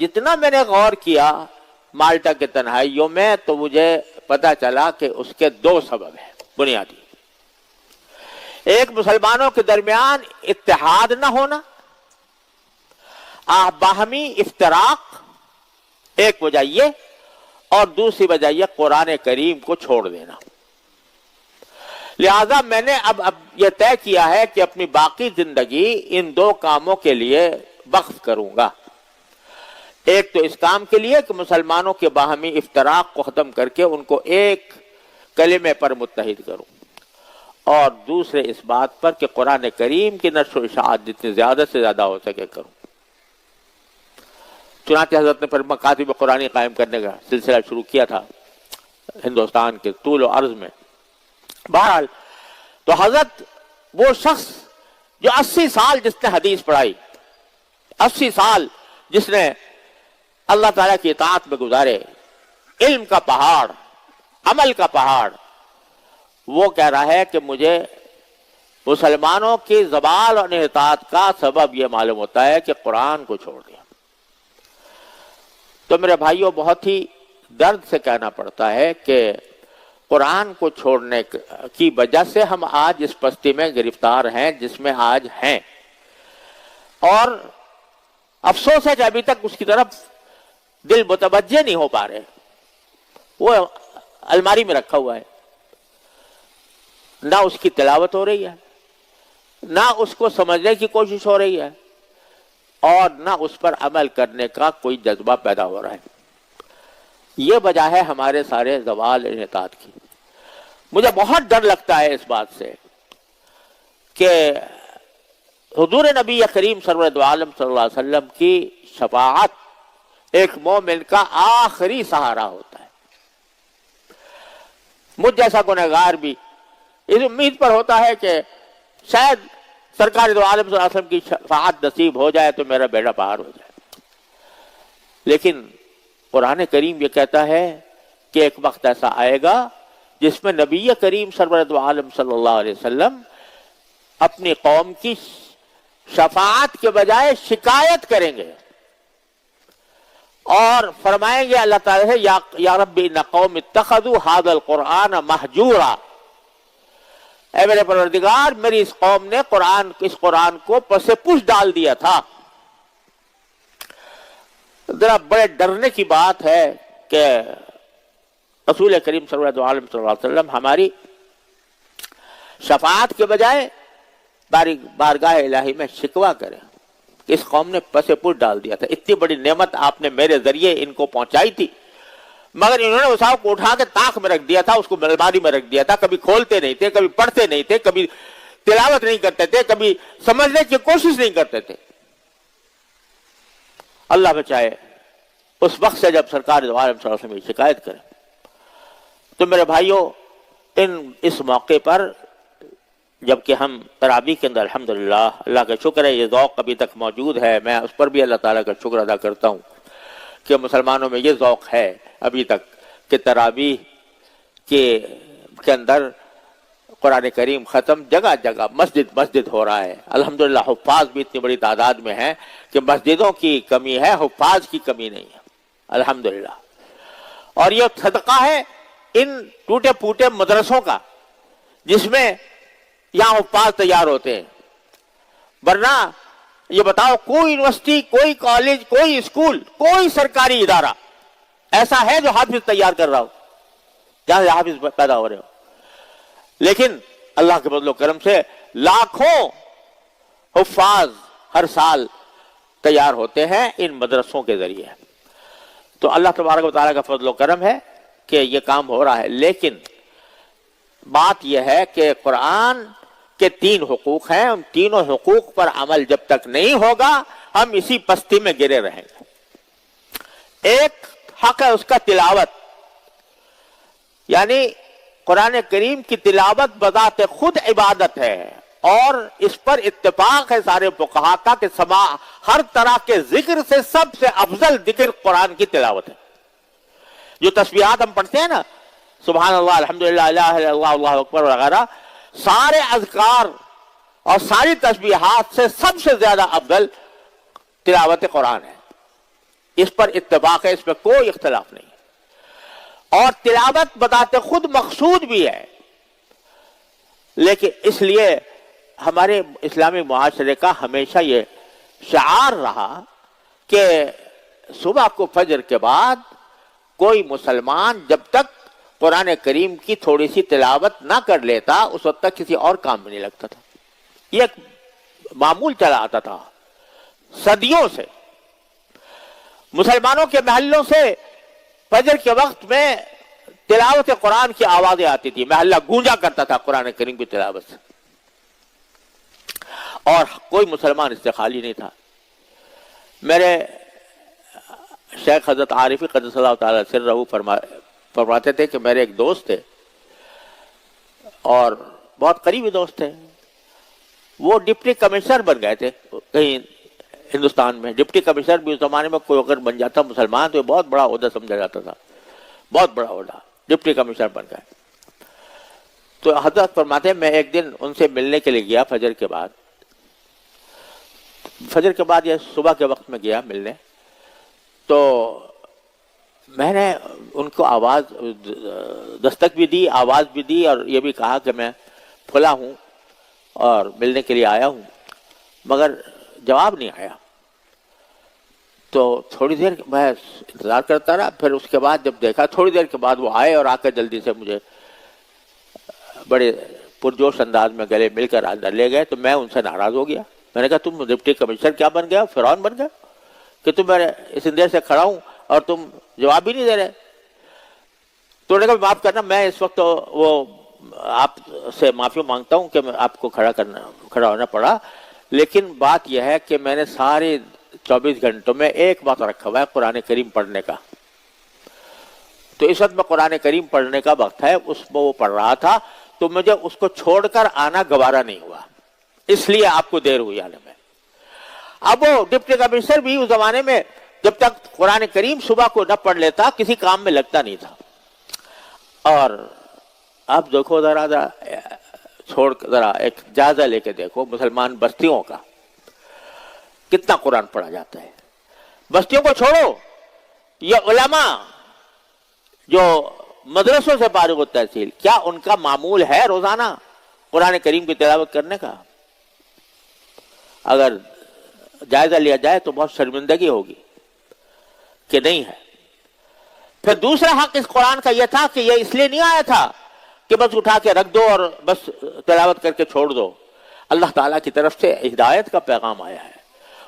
جتنا میں نے غور کیا مالٹا کے تنہائیوں میں تو مجھے پتا چلا کہ اس کے دو سبب ہیں بنیادی. ایک مسلمانوں کے درمیان اتحاد نہ ہونا، باہمی افتراق ایک وجہ یہ، اور دوسری وجہ یہ قرآن کریم کو چھوڑ دینا. لہذا میں نے اب یہ طے کیا ہے کہ اپنی باقی زندگی ان دو کاموں کے لیے وقف کروں گا. ایک تو اس کام کے لیے کہ مسلمانوں کے باہمی افتراق کو ختم کر کے ان کو ایک کلمے پر متحد کروں، اور دوسرے اس بات پر کہ قرآن کریم کی نشر و اشاعت جتنی زیادہ سے زیادہ ہو سکے کروں. چنانچہ حضرت نے پھر مکاتب قرآنی قائم کرنے کا سلسلہ شروع کیا تھا ہندوستان کے طول و عرض میں. بہرحال تو حضرت وہ شخص جو 80 سال جس نے حدیث پڑھائی، 80 سال جس نے اللہ تعالیٰ کی اطاعت میں گزارے، علم کا پہاڑ، عمل کا پہاڑ، وہ کہہ رہا ہے کہ مجھے مسلمانوں کی زوال اور انحطاط کا سبب یہ معلوم ہوتا ہے کہ قرآن کو چھوڑ دیا. تو میرے بھائیوں، بہت ہی درد سے کہنا پڑتا ہے کہ قرآن کو چھوڑنے کی وجہ سے ہم آج اس پستی میں گرفتار ہیں جس میں آج ہیں، اور افسوس ہے کہ ابھی تک اس کی طرف دل متوجہ نہیں ہو پا رہے. وہ الماری میں رکھا ہوا ہے، نہ اس کی تلاوت ہو رہی ہے، نہ اس کو سمجھنے کی کوشش ہو رہی ہے، اور نہ اس پر عمل کرنے کا کوئی جذبہ پیدا ہو رہا ہے. یہ وجہ ہے ہمارے سارے زوال انحطاط کی. مجھے بہت ڈر لگتا ہے اس بات سے کہ حضور نبی کریم سرور دو عالم صلی اللہ علیہ وسلم کی شفاعت ایک مومن کا آخری سہارا ہوتا ہے. مجھ جیسا گنہگار بھی اس امید پر ہوتا ہے کہ شاید سرکار دو عالم صلی اللہ علیہ وسلم کی شفاعت نصیب ہو جائے تو میرا بیڑا پار ہو جائے. لیکن قرآن کریم یہ کہتا ہے کہ ایک وقت ایسا آئے گا جس میں نبی کریم سرور دو عالم صلی اللہ علیہ وسلم اپنی قوم کی شفاعت کے بجائے شکایت کریں گے اور فرمائیں گے اللہ تعالیٰ سے یا رب ان قوم اتخذوا ھذا القرآن مہجورا، اے میرے پروردگار میری اس قوم نے اس قرآن کو پس پش ڈال دیا تھا. ذرا بڑے ڈرنے کی بات ہے کہ رسول کریم صلی اللہ علیہ وسلم ہماری شفاعت کے بجائے بارگاہ الہی میں شکوہ کرے کہ اس قوم نے پس پش ڈال دیا تھا. اتنی بڑی نعمت آپ نے میرے ذریعے ان کو پہنچائی تھی، مگر انہوں نے اساؤ کو اٹھا کے طاق میں رکھ دیا تھا، اس کو الماری میں رکھ دیا تھا. کبھی کھولتے نہیں تھے، کبھی پڑھتے نہیں تھے، کبھی تلاوت نہیں کرتے تھے، کبھی سمجھنے کی کوشش نہیں کرتے تھے. اللہ بچائے اس وقت سے جب سرکار دو عالم صلی اللہ علیہ وسلم کی شکایت کرے. تو میرے بھائیوں، اس موقع پر جبکہ ہم تراویح کے اندر الحمدللہ اللہ کا شکر ہے یہ ذوق ابھی تک موجود ہے، میں اس پر بھی اللہ تعالیٰ کا شکر ادا کرتا ہوں کہ مسلمانوں میں یہ ذوق ہے ابھی تک کہ تراویح کے اندر قرآن کریم ختم جگہ جگہ مسجد ہو رہا ہے. الحمدللہ حفاظ بھی اتنی بڑی تعداد میں ہیں کہ مسجدوں کی کمی ہے، حفاظ کی کمی نہیں ہے الحمدللہ. اور یہ صدقہ ہے ان ٹوٹے پھوٹے مدرسوں کا جس میں یہاں حفاظ تیار ہوتے ہیں. ورنہ یہ بتاؤ کوئی یونیورسٹی، کوئی کالج، کوئی اسکول، کوئی سرکاری ادارہ ایسا ہے جو حافظ تیار کر رہا ہو، جہاں سے حافظ پیدا ہو رہے ہو؟ لیکن اللہ کے فضل و کرم سے لاکھوں حفاظ ہر سال تیار ہوتے ہیں ان مدرسوں کے ذریعے. تو اللہ تبارک و تعالیٰ کا فضل و کرم ہے کہ یہ کام ہو رہا ہے. لیکن بات یہ ہے کہ قرآن کے 3 حقوق ہیں، ان تینوں حقوق پر عمل جب تک نہیں ہوگا ہم اسی پستی میں گرے رہیں گے. ایک حق ہے اس کا تلاوت، یعنی قرآن کریم کی تلاوت بذات خود عبادت ہے، اور اس پر اتفاق ہے سارے فقہا کا کہ سماع ہر طرح کے ذکر سے سب سے افضل ذکر قرآن کی تلاوت ہے. جو تسبیحات ہم پڑھتے ہیں نا، سبحان اللہ، الحمدللہ، الہ الا اللہ، اللہ اکبر وغیرہ، سارے اذکار اور ساری تسبیحات سے سب سے زیادہ افضل تلاوت قرآن ہے. اس پر اتفاق ہے، اس میں کوئی اختلاف نہیں. اور تلاوت بذات خود مقصود بھی ہے، لیکن اس لیے ہمارے اسلامی معاشرے کا ہمیشہ یہ شعار رہا کہ صبح کو فجر کے بعد کوئی مسلمان جب تک قرآن کریم کی تھوڑی سی تلاوت نہ کر لیتا اس وقت تک کسی اور کام میں نہیں لگتا تھا. یہ ایک معمول چلا آتا تھا صدیوں سے. مسلمانوں کے محلوں سے فجر کے وقت میں تلاوت قرآن کی آوازیں آتی تھی، محلہ گونجا کرتا تھا قرآن کریم کی تلاوت سے، اور کوئی مسلمان اس سے خالی نہیں تھا. میرے شیخ حضرت عارفی قدس اللہ تعالی سرہ فرماتے تھے کہ میرے ایک دوست تھے اور بہت قریبی دوست تھے، وہ ڈپٹی کمشنر بن گئے تھے کہیں ہندوستان میں. ڈپٹی کمشنر بھی اس زمانے میں کوئی اگر بن جاتا مسلمان تو بہت بڑا عہدہ سمجھا جاتا تھا، بہت بڑا عہدہ. ڈپٹی کمشنر بن گئے. تو حضرت فرماتے ہیں میں ایک دن ان سے ملنے کے لیے گیا فجر کے بعد یا صبح کے وقت میں گیا ملنے. تو میں نے ان کو آواز دستک بھی دی، آواز بھی دی، اور یہ بھی کہا کہ میں پھلا ہوں اور ملنے کے لیے آیا ہوں، مگر جواب نہیں آیا. تو تھوڑی دیر میں انتظار کرتا رہا. پھر اس کے بعد جب دیکھا تھوڑی دیر کے بعد وہ آئے اور آ کر جلدی سے مجھے بڑے پرجوش انداز میں گلے مل کر اندر لے گئے. تو میں ان سے ناراض ہو گیا. میں نے کہا تم ڈپٹی کمشنر کیا بن گیا، فرعون بن گیا کہ تم میرے اس دیر سے کھڑا ہوں اور تم جواب بھی نہیں دے رہے. تو انہوں نے کہا معاف کرنا، میں اس وقت وہ آپ سے معافی مانگتا ہوں کہ میں آپ کو کھڑا ہونا پڑا، لیکن بات یہ ہے کہ میں نے سارے 24 گھنٹوں میں ایک وقت رکھا ہوا ہے قرآن کریم پڑھنے کا. تو اس وقت میں قرآن کریم پڑھنے کا وقت ہے، اس میں وہ پڑھ رہا تھا، تو مجھے اس کو چھوڑ کر آنا گوارا نہیں ہوا، اس لیے آپ کو دیر ہوئی آنے میں. اب وہ ڈپٹی کمشنر بھی اس زمانے میں جب تک قرآن کریم صبح کو نہ پڑھ لیتا کسی کام میں لگتا نہیں تھا. اور اب دیکھو ذرا ذرا ایک جائزہ لے کے دیکھو مسلمان بستیوں کا کتنا قرآن پڑھا جاتا ہے. بستیوں کو چھوڑو، یہ علماء جو مدرسوں سے فارغ التحصیل، کیا ان کا معمول ہے روزانہ قرآن کریم کی تلاوت کرنے کا؟ اگر جائزہ لیا جائے تو بہت شرمندگی ہوگی کہ نہیں ہے. پھر دوسرا حق اس قرآن کا یہ تھا کہ یہ اس لیے نہیں آیا تھا کہ بس اٹھا کے رکھ دو اور بس تلاوت کر کے چھوڑ دو. اللہ تعالیٰ کی طرف سے ہدایت کا پیغام آیا ہے.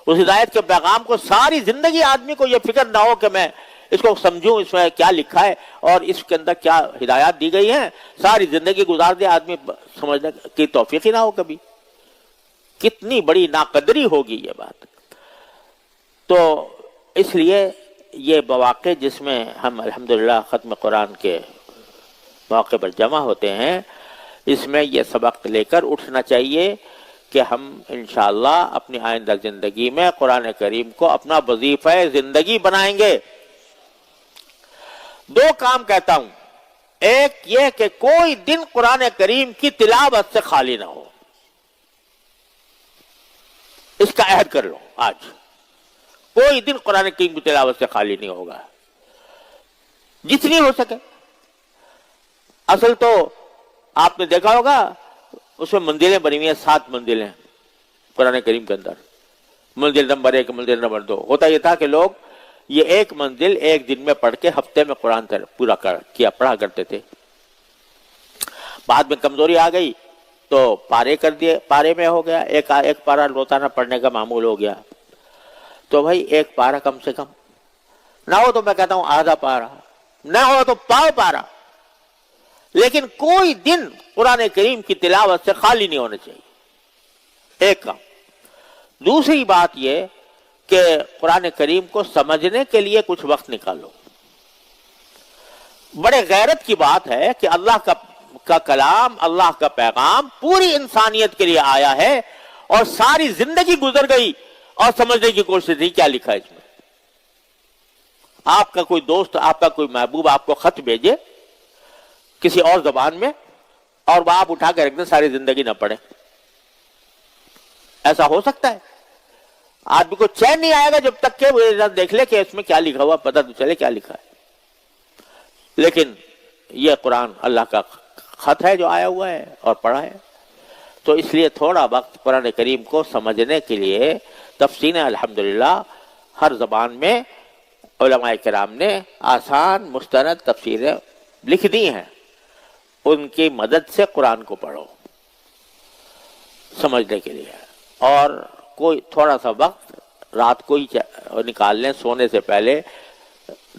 اس ہدایت کے پیغام کو ساری زندگی آدمی کو یہ فکر نہ ہو کہ میں اس کو سمجھوں اس میں کیا لکھا ہے اور اس کے اندر کیا ہدایات دی گئی ہیں، ساری زندگی گزار دے آدمی سمجھنے کی توفیق ہی نہ ہو کبھی. کتنی بڑی ناقدری ہوگی یہ بات. تو اس لیے یہ مواقع جس میں ہم الحمدللہ ختم قرآن کے موقع پر جمع ہوتے ہیں، اس میں یہ سبق لے کر اٹھنا چاہیے کہ ہم انشاءاللہ اپنی آئندہ زندگی میں قرآن کریم کو اپنا وظیفہ زندگی بنائیں گے. دو کام کہتا ہوں، ایک یہ کہ کوئی دن قرآن کریم کی تلاوت سے خالی نہ ہو، اس کا عہد کر لو. آج کوئی دن قرآن کریم کی تلاوت سے خالی نہیں ہوگا، جتنی ہو سکے. اصل تو آپ نے دیکھا ہوگا اس میں منزلیں بنی ہوئی ہیں، 7 منزلیں قرآن کریم کے اندر. منزل نمبر 1، منزل نمبر 2. ہوتا یہ تھا کہ لوگ یہ ایک منزل ایک دن میں پڑھ کے ہفتے میں قرآن پورا پڑھا کرتے تھے. بعد میں کمزوری آ گئی تو پارے کر دیے، پارے میں ہو گیا، ایک پارا روزانہ پڑھنے کا معمول ہو گیا. تو بھائی ایک پارا کم سے کم نہ ہو تو میں کہتا ہوں آدھا پارا، نہ ہو تو پاؤ پارا، لیکن کوئی دن قرآن کریم کی تلاوت سے خالی نہیں ہونا چاہیے. ایک کام. دوسری بات یہ کہ قرآن کریم کو سمجھنے کے لیے کچھ وقت نکالو. بڑے غیرت کی بات ہے کہ اللہ کا کلام، اللہ کا پیغام پوری انسانیت کے لیے آیا ہے اور ساری زندگی گزر گئی اور سمجھنے کی کوشش نہیں کیا لکھا ہے اس میں. آپ کا کوئی دوست، آپ کا کوئی محبوب آپ کو خط بھیجے کسی اور زبان میں اور وہ آپ اٹھا کے رکھ دیں، ساری زندگی نہ پڑھیں. ایسا ہو سکتا ہے؟ آدمی کو چین نہیں آئے گا جب تک کہ وہ دیکھ لے کہ اس میں کیا لکھا ہوا، پتہ تو چلے کیا لکھا ہے. لیکن یہ قرآن اللہ کا خط ہے جو آیا ہوا ہے اور پڑھا ہے. تو اس لیے تھوڑا وقت قرآن کریم کو سمجھنے کے لیے تفسیریں الحمدللہ ہر زبان میں علماء کرام نے آسان مستند تفسیریں لکھ دی ہیں. ان کی مدد سے قرآن کو پڑھو سمجھنے کے لیے. اور کوئی تھوڑا سا وقت رات کو ہی نکال لیں سونے سے پہلے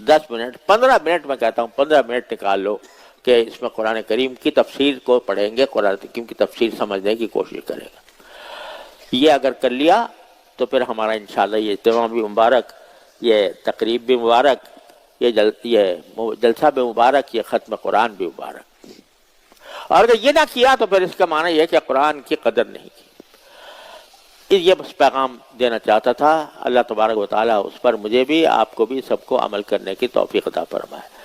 10 منٹ 15 منٹ، میں کہتا ہوں 15 منٹ نکال لو کہ اس میں قرآن کریم کی تفسیر کو پڑھیں گے، قرآن کریم کی تفسیر سمجھنے کی کوشش کریں گے. یہ اگر کر لیا تو پھر ہمارا انشاءاللہ یہ اجتماع بھی مبارک، یہ تقریب بھی مبارک، یہ جلسہ بھی مبارک، یہ ختم قرآن بھی مبارک. اور اگر یہ نہ کیا تو پھر اس کا معنی یہ ہے کہ قرآن کی قدر نہیں کی. یہ بس پیغام دینا چاہتا تھا. اللہ تبارک و تعالیٰ اس پر مجھے بھی، آپ کو بھی، سب کو عمل کرنے کی توفیق عطا فرمائے.